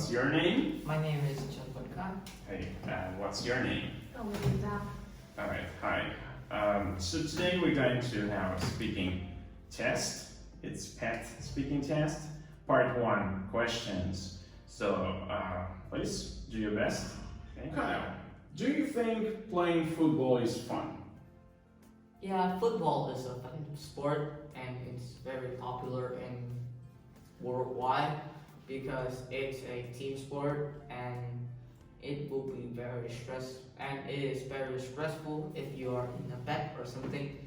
what's your name? My name is Tran Tuan Khai. Hey, what's your name? Nguyen Bao. Alright, hi. So today we're going to have a speaking test. It's pet speaking test. Part 1, questions. So, please do your best. Okay. Kyle, do you think playing football is fun? Yeah, football is a fun sport and it's very popular in worldwide because it's a team sport and it will be very it is very stressful if you are in a bet or something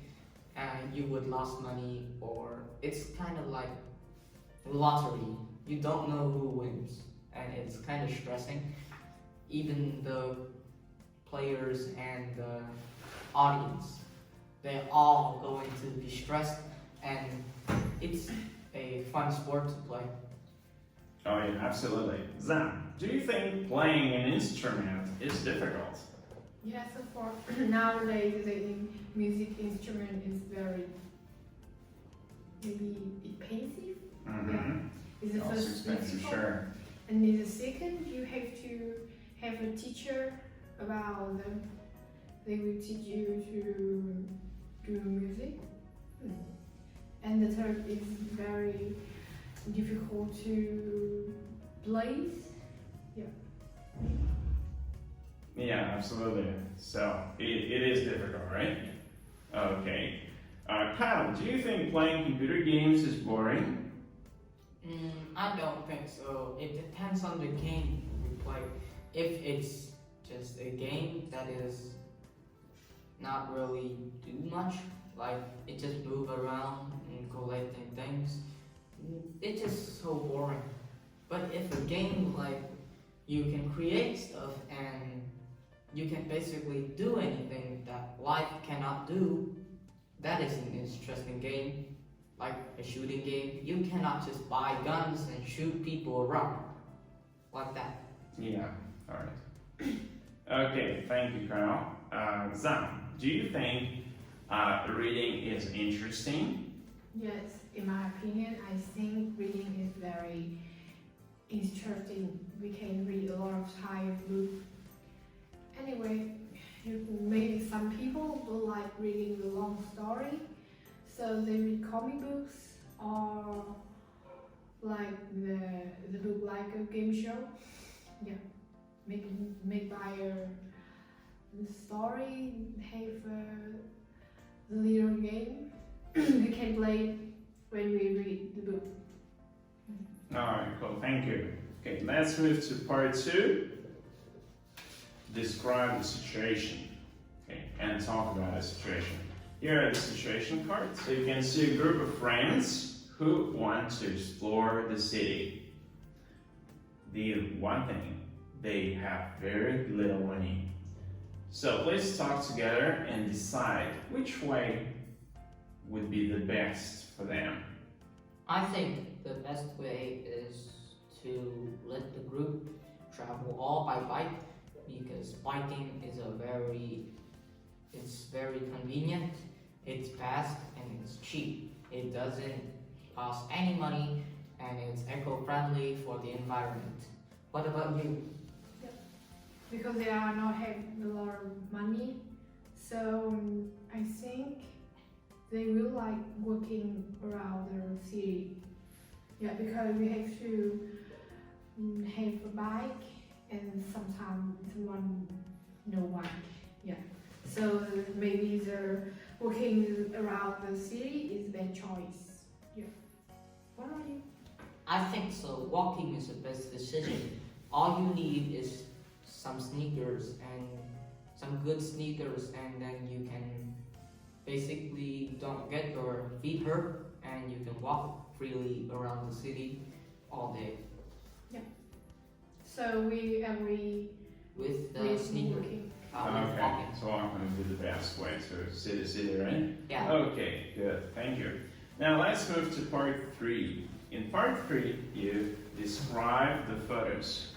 and you would lose money, or it's kind of like lottery. You don't know who wins and it's kind of stressing. Even the players and the audience, they're all going to be stressed, and it's a fun sport to play. Oh yeah, absolutely. Zam, do you think playing an instrument is difficult? Yes, for nowadays the music instrument is very maybe expensive. Mm-hmm. It's the Also first expensive, difficult, sure. and in the second you have to have a teacher about them. They will teach you to do music. And the third is very difficult to play. Yeah, absolutely. So it is difficult, right? Okay. Kyle, do you think playing computer games is boring? I don't think so. It depends on the game we play. If it's just a game that is not really do much, like it just move around and collecting things, it's just so boring. But if a game like you can create stuff and you can basically do anything that life cannot do, that is an interesting game. Like a shooting game, you cannot just buy guns and shoot people around like that. Yeah, alright. Okay, thank you, Kyle. Zam, do you think reading is interesting? Yes, in my opinion, I think reading is very interesting. We can read a lot of Thai books. Anyway, maybe some people will like reading the long story, so they read comic books or like the book like a game show. Yeah, make by the story have the little game we can play when we read the book. Alright, cool, thank you. Okay, let's move to part 2. Describe the situation. Okay, and talk about the situation. Here are the situation cards. So you can see a group of friends who want to explore the city. The one thing, they have very little money. So let's talk together and decide which way would be the best for them. I think the best way is to let the group travel all by bike, because biking is it's very convenient, it's fast, and it's cheap. It doesn't cost any money, and it's eco-friendly for the environment. What about you? Because they are not have a lot of money, so I think they will like walking around the city. Yeah, because we have to have a bike, and sometimes someone no bike. Yeah, so maybe the walking around the city is bad choice. Yeah. What about you? I think so. Walking is the best decision. All you need is some sneakers and some good sneakers, and then you can basically don't get your feet hurt and you can walk freely around the city all day. So we agree With the with sneaker. walking. With Okay, walking. so I'm going to do the best way to see the city, right? Yeah. Okay, good, thank you. Now let's move to part 3. In part 3, you describe the photos.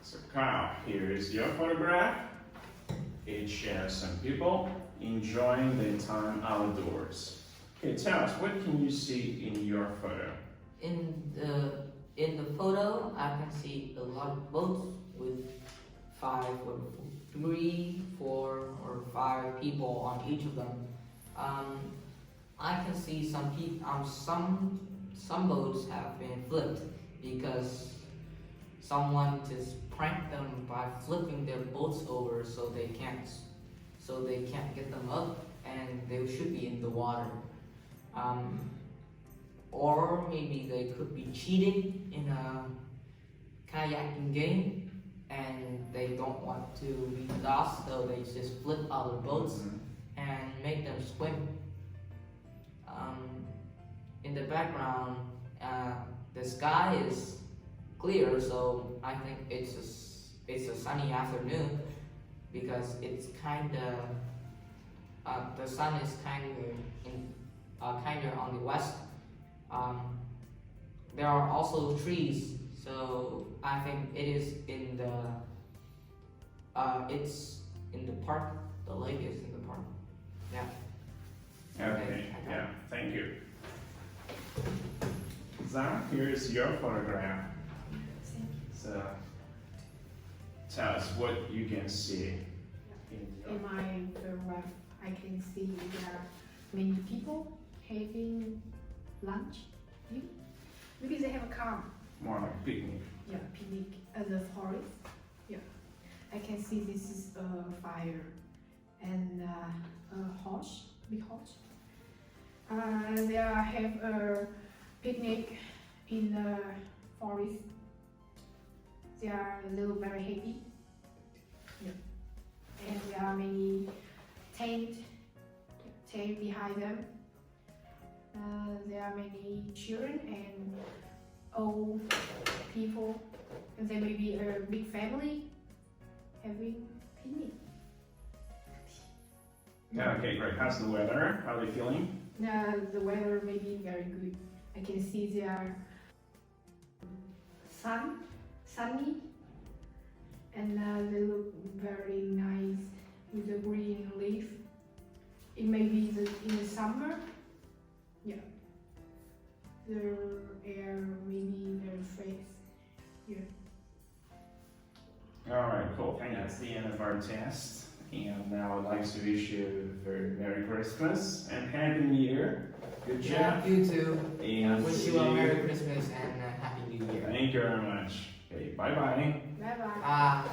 So Kyle, here is your photograph. It shows some people enjoying their time outdoors. Okay, tell us, what can you see in your photo? In the in the photo, I can see a lot of boats with 3, 4, or 5 people on each of them. I can see some boats have been flipped because someone just pranked them by flipping their boats over so they can't get them up, and they should be in the water. Or maybe they could be cheating in a kayaking game and they don't want to be lost, so they just flip other boats and make them swim. In the background, the sky is clear, so I think it's a sunny afternoon because it's the sun is kind of on the west. There are also trees, so I think it is in the park. The lake is in the park. Yeah. Okay, yeah, thank you. Zhang, here's your photograph. So, tell us what you can see. In my photograph, I can see there are many people having lunch because they have a car. More like picnic. Yeah, picnic at the forest. Yeah, I can see this is a fire and a horse, big horse. They have a picnic in the forest. They are very happy. Yeah, and there are many tent behind them. There are many children and old people, and there may be a big family having picnic. Yeah, okay, great. How's the weather? How are they feeling? The weather may be very good. I can see there are sunny, and they look very nice with the green leaf. It may be in the summer. Yeah. The air maybe very fresh. Yeah. Alright, cool. And that's the end of our test. And now I'd like to wish you a very Merry Christmas and Happy New Year. Good job. Yeah, you too. And Wish you a Merry Christmas and a Happy New Year. Thank you very much. Okay, bye bye. Bye bye.